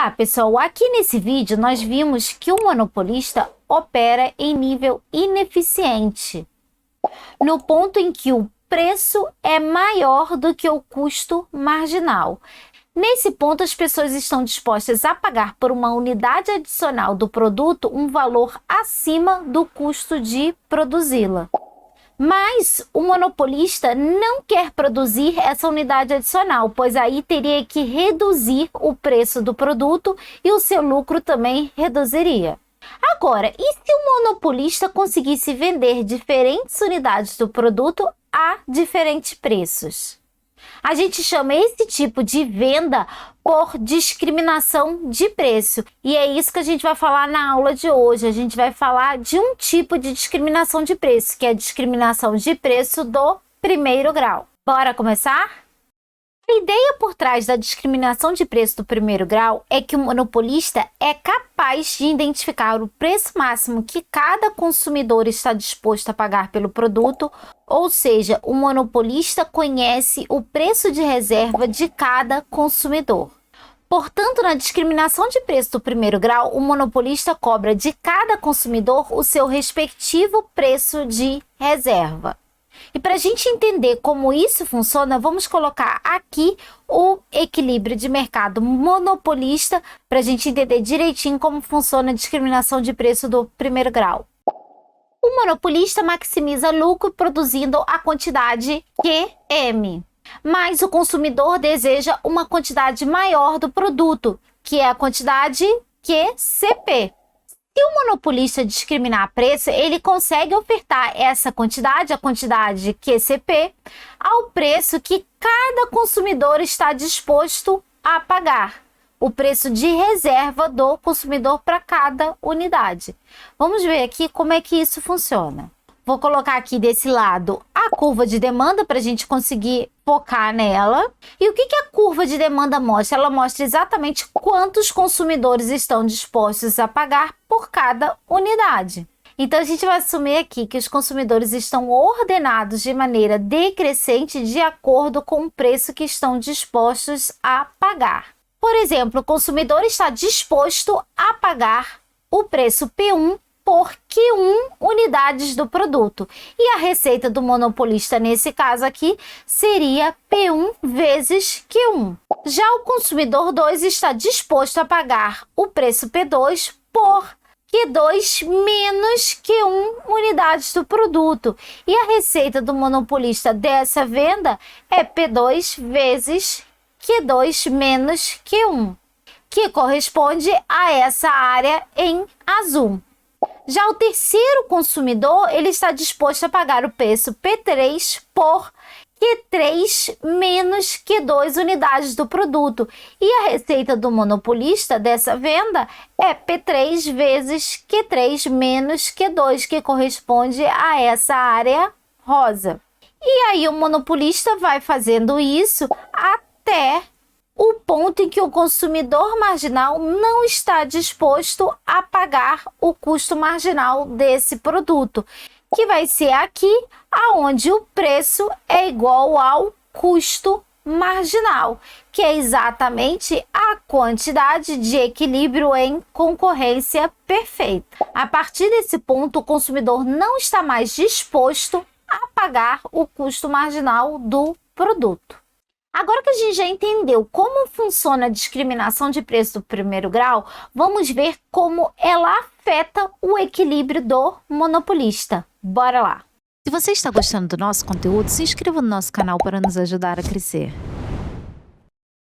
Olá, pessoal! Aqui nesse vídeo nós vimos que o monopolista opera em nível ineficiente, no ponto em que o preço é maior do que o custo marginal. Nesse ponto, as pessoas estão dispostas a pagar por uma unidade adicional do produto um valor acima do custo de produzi-la. Mas o monopolista não quer produzir essa unidade adicional, pois aí teria que reduzir o preço do produto e o seu lucro também reduziria. Agora, e se o monopolista conseguisse vender diferentes unidades do produto a diferentes preços? A gente chama esse tipo de venda por discriminação de preço. E é isso que a gente vai falar na aula de hoje. A gente vai falar de um tipo de discriminação de preço, que é a discriminação de preço do primeiro grau. Bora começar? A ideia por trás da discriminação de preço do primeiro grau é que o monopolista é capaz de identificar o preço máximo que cada consumidor está disposto a pagar pelo produto, ou seja, o monopolista conhece o preço de reserva de cada consumidor. Portanto, na discriminação de preço do primeiro grau, o monopolista cobra de cada consumidor o seu respectivo preço de reserva. E para a gente entender como isso funciona, vamos colocar aqui o equilíbrio de mercado monopolista para a gente entender direitinho como funciona a discriminação de preço do primeiro grau. O monopolista maximiza lucro produzindo a quantidade QM, mas o consumidor deseja uma quantidade maior do produto, que é a quantidade QCP. Se o monopolista discriminar preço, ele consegue ofertar essa quantidade, a quantidade QCP, ao preço que cada consumidor está disposto a pagar, o preço de reserva do consumidor para cada unidade. Vamos ver aqui como é que isso funciona. Vou colocar aqui desse lado a curva de demanda para a gente conseguir focar nela. E o que a curva de demanda mostra? Ela mostra exatamente quantos consumidores estão dispostos a pagar por cada unidade. Então, a gente vai assumir aqui que os consumidores estão ordenados de maneira decrescente de acordo com o preço que estão dispostos a pagar. Por exemplo, o consumidor está disposto a pagar o preço P1 por Q1 unidades do produto. E a receita do monopolista, nesse caso aqui, seria P1 vezes Q1. Já o consumidor 2 está disposto a pagar o preço P2 por Q2 menos Q1 unidades do produto. E a receita do monopolista dessa venda é P2 vezes Q2 menos Q1, que corresponde a essa área em azul. Já o terceiro consumidor, ele está disposto a pagar o preço P3 por Q3 menos Q2 unidades do produto. E a receita do monopolista dessa venda é P3 vezes Q3 menos Q2, que corresponde a essa área rosa. E aí o monopolista vai fazendo isso até o ponto em que o consumidor marginal não está disposto a pagar o custo marginal desse produto, que vai ser aqui aonde o preço é igual ao custo marginal, que é exatamente a quantidade de equilíbrio em concorrência perfeita. A partir desse ponto, o consumidor não está mais disposto a pagar o custo marginal do produto. Agora que a gente já entendeu como funciona a discriminação de preço do primeiro grau, vamos ver como ela afeta o equilíbrio do monopolista. Bora lá! Se você está gostando do nosso conteúdo, se inscreva no nosso canal para nos ajudar a crescer.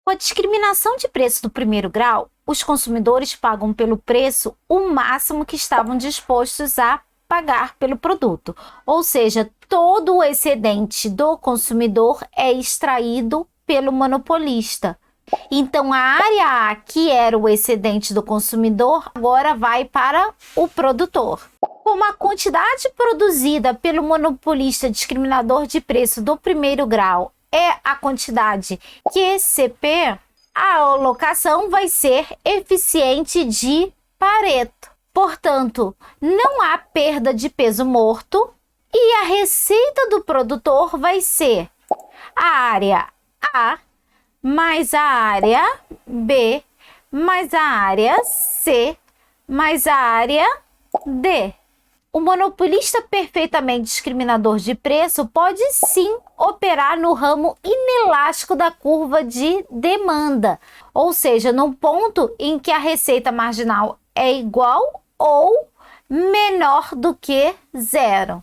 Com a discriminação de preço do primeiro grau, os consumidores pagam pelo preço o máximo que estavam dispostos a pagar pelo produto, ou seja, todo o excedente do consumidor é extraído pelo monopolista. Então, a área A, que era o excedente do consumidor, agora vai para o produtor. Como a quantidade produzida pelo monopolista discriminador de preço do primeiro grau é a quantidade QCP, a alocação vai ser eficiente de Pareto. Portanto, não há perda de peso morto e a receita do produtor vai ser a área A mais a área B mais a área C mais a área D. O monopolista perfeitamente discriminador de preço pode sim operar no ramo inelástico da curva de demanda, ou seja, no ponto em que a receita marginal é igual ou menor do que zero.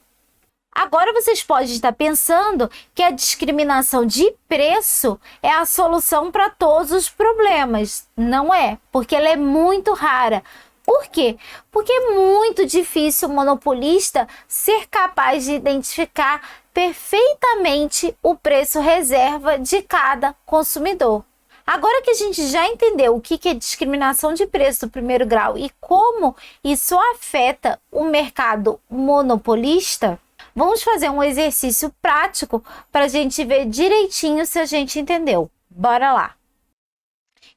Agora vocês podem estar pensando que a discriminação de preço é a solução para todos os problemas. Não é, porque ela é muito rara. Por quê? Porque é muito difícil o monopolista ser capaz de identificar perfeitamente o preço reserva de cada consumidor. Agora que a gente já entendeu o que é discriminação de preço do primeiro grau e como isso afeta o mercado monopolista, vamos fazer um exercício prático para a gente ver direitinho se a gente entendeu. Bora lá!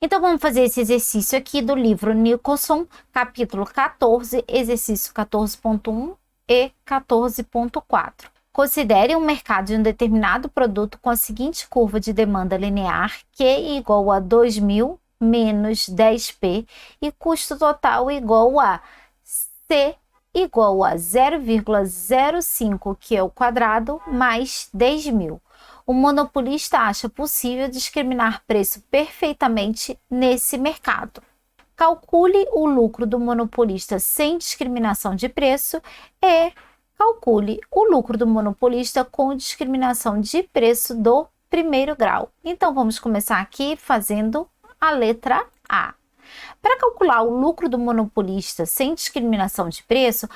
Então, vamos fazer esse exercício aqui do livro Nicholson, capítulo 14, exercício 14.1 e 14.4. Considere um mercado de um determinado produto com a seguinte curva de demanda linear, Q igual a 2.000 menos 10p e custo total igual a C igual a 0,05 Q² mais 10.000. O monopolista acha possível discriminar preço perfeitamente nesse mercado. Calcule o lucro do monopolista sem discriminação de preço e calcule o lucro do monopolista com discriminação de preço do primeiro grau. Então, vamos começar aqui fazendo a letra A. Para calcular o lucro do monopolista sem discriminação de preço,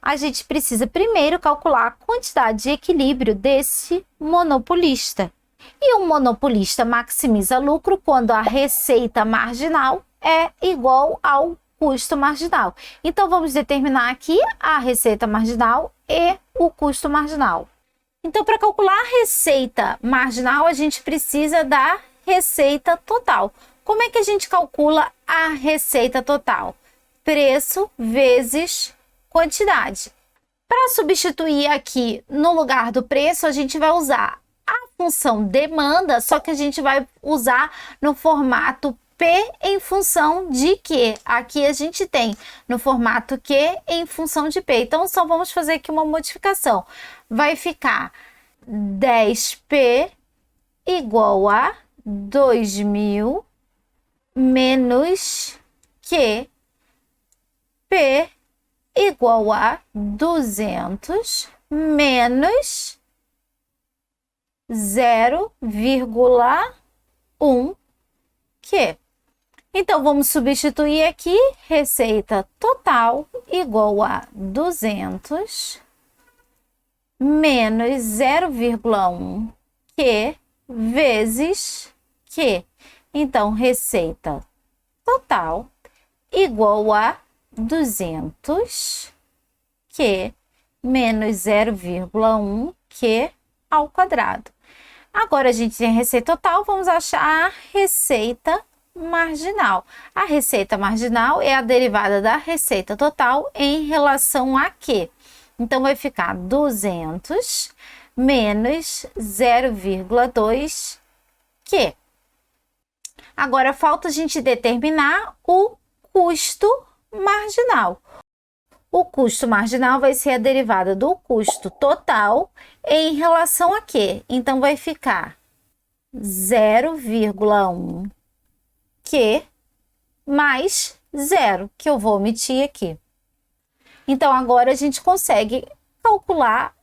a gente precisa primeiro calcular a quantidade de equilíbrio desse monopolista. E o monopolista maximiza lucro quando a receita marginal é igual ao custo marginal. Então, vamos determinar aqui a receita marginal e o custo marginal. Então, para calcular a receita marginal, a gente precisa da receita total. Como é que a gente calcula a receita total? Preço vezes quantidade. Para substituir aqui no lugar do preço, a gente vai usar a função demanda, só que a gente vai usar no formato P em função de Q. Aqui a gente tem no formato Q em função de P. Então, só vamos fazer aqui uma modificação. Vai ficar 10P igual a 2.000 menos Q. P igual a 200 menos 0,1 Q. Então, vamos substituir aqui, receita total igual a 200 menos 0,1 Q vezes Q. Então, receita total igual a 200 Q menos 0,1 Q ao quadrado. Agora, a gente tem a receita total, vamos achar a receita marginal. A receita marginal é a derivada da receita total em relação a Q. Então, vai ficar 200 menos 0,2 Q. Agora, falta a gente determinar o custo marginal. O custo marginal vai ser a derivada do custo total em relação a quê? Então, vai ficar 0,1 Q mais 0, que eu vou omitir aqui. Então, agora a gente consegue calcular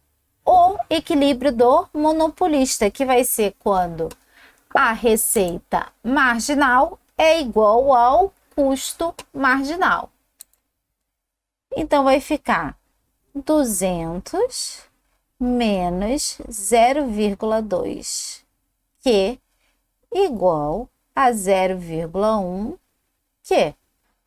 o equilíbrio do monopolista, que vai ser quando a receita marginal é igual ao custo marginal. Então, vai ficar 200 menos 0,2 Q igual a 0,1 Q.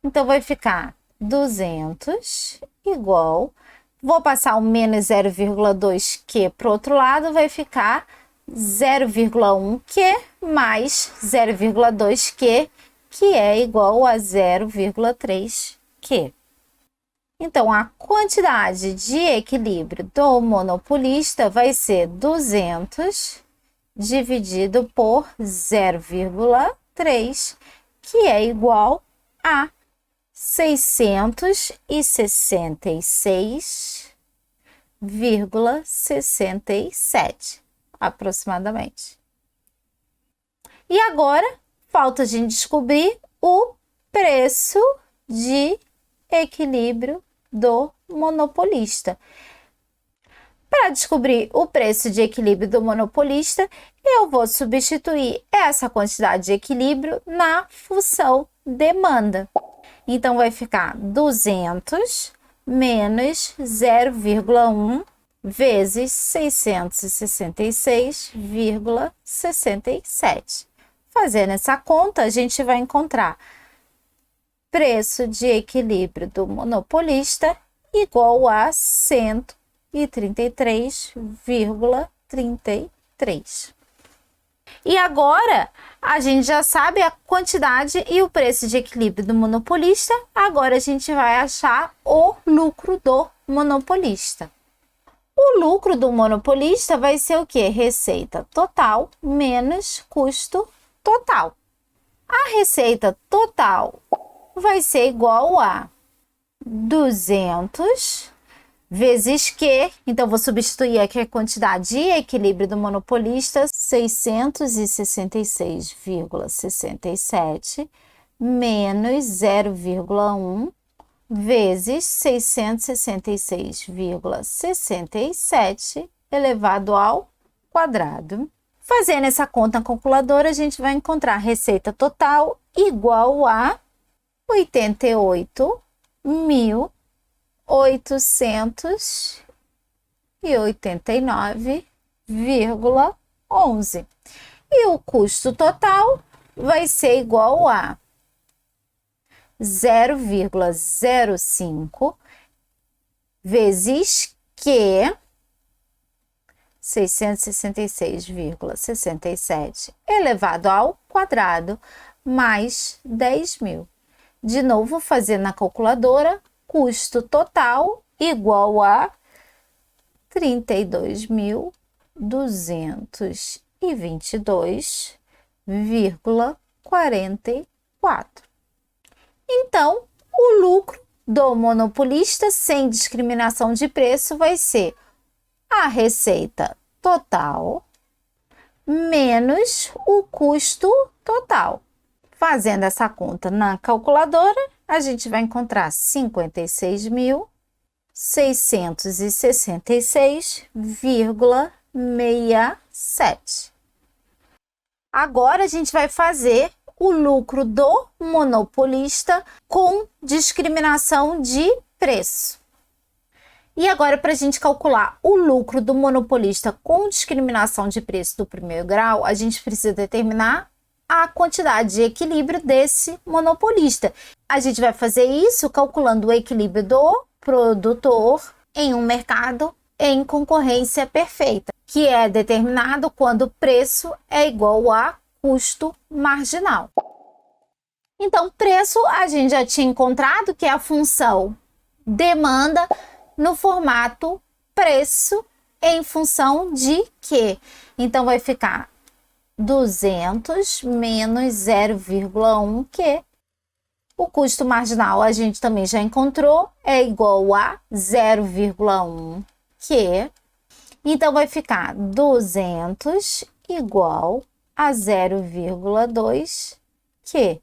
Então, vai ficar 200 igual, vou passar o menos 0,2 Q para o outro lado, vai ficar 0,1 Q mais 0,2 Q, que é igual a 0,3 Q. Então, a quantidade de equilíbrio do monopolista vai ser 200 dividido por 0,3, que é igual a 666,67 aproximadamente. E agora falta a gente descobrir o preço de equilíbrio do monopolista. Para descobrir o preço de equilíbrio do monopolista, eu vou substituir essa quantidade de equilíbrio na função demanda. Então, vai ficar 200 menos 0,1 vezes 666,67. Fazendo essa conta, a gente vai encontrar preço de equilíbrio do monopolista igual a 133,33. E agora, a gente já sabe a quantidade e o preço de equilíbrio do monopolista. Agora, a gente vai achar o lucro do monopolista. O lucro do monopolista vai ser o quê? Receita total menos custo total. A receita total vai ser igual a 200 vezes Q, então vou substituir aqui a quantidade de equilíbrio do monopolista, 666,67 menos 0,1 vezes 666,67 elevado ao quadrado. Fazendo essa conta na calculadora, a gente vai encontrar a receita total igual a 88.889,11. E o custo total vai ser igual a 0,05 vezes Q, 666,67 elevado ao quadrado, mais 10.000. De novo, fazendo na calculadora, custo total igual a 32.222,44. Então, o lucro do monopolista sem discriminação de preço vai ser a receita total menos o custo total. Fazendo essa conta na calculadora, a gente vai encontrar 56.666,67. Agora, a gente vai fazer o lucro do monopolista com discriminação de preço. E agora, para a gente calcular o lucro do monopolista com discriminação de preço do primeiro grau, a gente precisa determinar a quantidade de equilíbrio desse monopolista. A gente vai fazer isso calculando o equilíbrio do produtor em um mercado em concorrência perfeita, que é determinado quando o preço é igual a custo marginal. Então, preço a gente já tinha encontrado que é a função demanda no formato preço em função de Q. Então, vai ficar 200 menos 0,1 Q. O custo marginal a gente também já encontrou, é igual a 0,1 Q. Então, vai ficar 200 igual a 0,2 Q.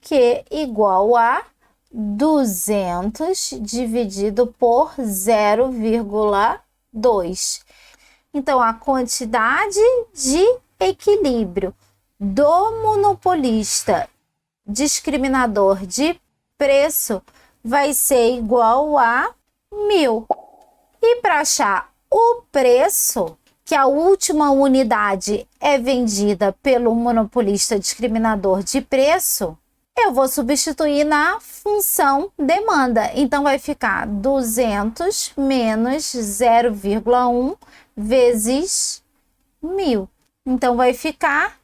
Q igual a 200 dividido por 0,2. Então, a quantidade de equilíbrio do monopolista discriminador de preço vai ser igual a 1.000. E para achar o preço, que a última unidade é vendida pelo monopolista discriminador de preço, eu vou substituir na função demanda. Então, vai ficar 200 menos 0,1 vezes 1.000. Então, vai ficar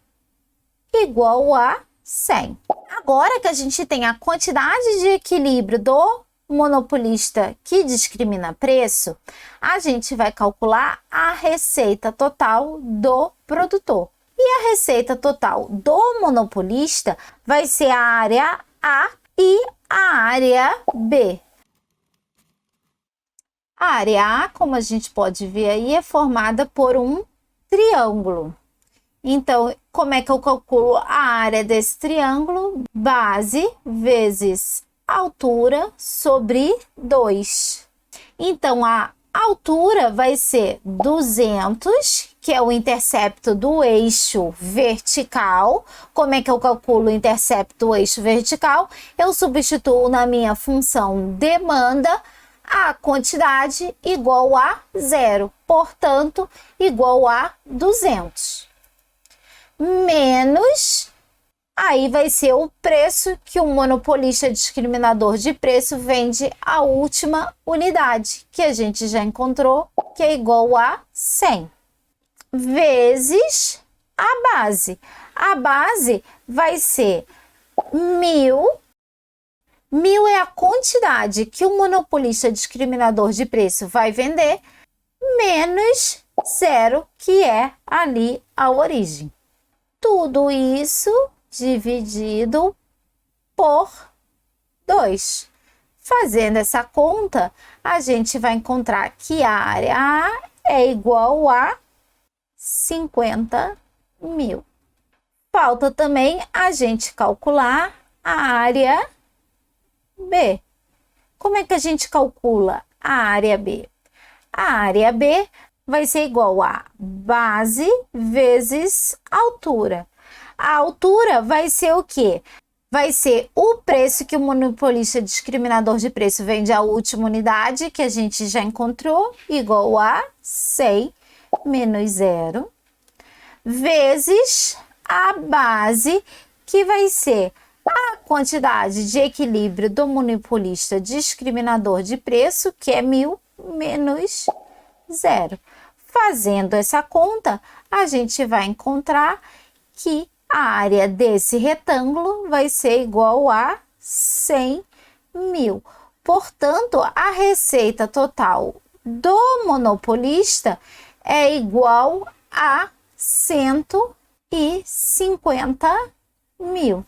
igual a 100. Agora que a gente tem a quantidade de equilíbrio do monopolista que discrimina preço, a gente vai calcular a receita total do produtor. E a receita total do monopolista vai ser a área A e a área B. A área A, como a gente pode ver aí, é formada por um triângulo. Então, como é que eu calculo a área desse triângulo? Base vezes altura sobre 2. Então, a altura vai ser 200, que é o intercepto do eixo vertical. Como é que eu calculo o intercepto do eixo vertical? Eu substituo na minha função demanda a quantidade igual a 0, portanto, igual a 200. Menos, aí vai ser o preço que o monopolista discriminador de preço vende a última unidade, que a gente já encontrou, que é igual a 100, vezes a base. A base vai ser 1000. 1000 é a quantidade que o monopolista discriminador de preço vai vender, menos 0, que é ali a origem. Tudo isso dividido por 2. Fazendo essa conta, a gente vai encontrar que a área A é igual a 50.000. Falta também a gente calcular a área B. Como é que a gente calcula a área B? A área B vai ser igual a base vezes altura. A altura vai ser o quê? Vai ser o preço que o monopolista discriminador de preço vende a última unidade, que a gente já encontrou, igual a 100 menos 0, vezes a base, que vai ser a quantidade de equilíbrio do monopolista discriminador de preço, que é 1000 menos 0. Fazendo essa conta, a gente vai encontrar que a área desse retângulo vai ser igual a 100.000. Portanto, a receita total do monopolista é igual a 150.000.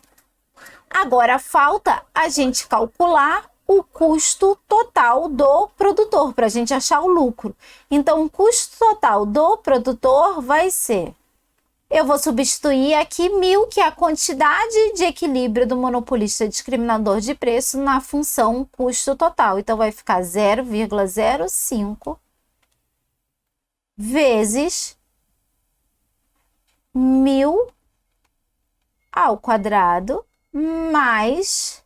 Agora, falta a gente calcular o custo total do produtor, para a gente achar o lucro. Então, o custo total do produtor vai ser... Eu vou substituir aqui 1000, que é a quantidade de equilíbrio do monopolista discriminador de preço, na função custo total. Então, vai ficar 0,05 vezes 1000 ao quadrado mais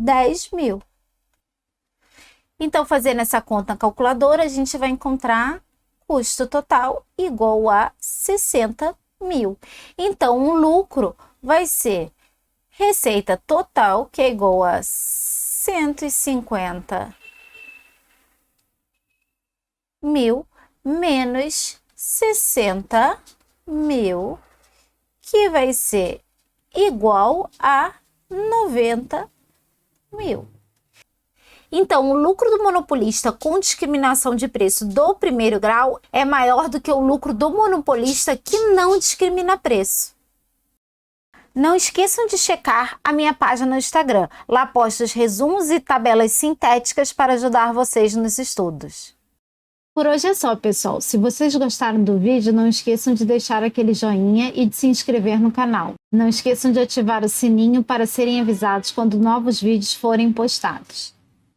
10.000. Então, fazendo essa conta na calculadora, a gente vai encontrar custo total igual a 60.000. Então, o lucro vai ser receita total, que é igual a 150.000 menos 60.000, que vai ser igual a 90.000. Então, o lucro do monopolista com discriminação de preço do primeiro grau é maior do que o lucro do monopolista que não discrimina preço. Não esqueçam de checar a minha página no Instagram. Lá posto os resumos e tabelas sintéticas para ajudar vocês nos estudos. Por hoje é só, pessoal. Se vocês gostaram do vídeo, não esqueçam de deixar aquele joinha e de se inscrever no canal. Não esqueçam de ativar o sininho para serem avisados quando novos vídeos forem postados.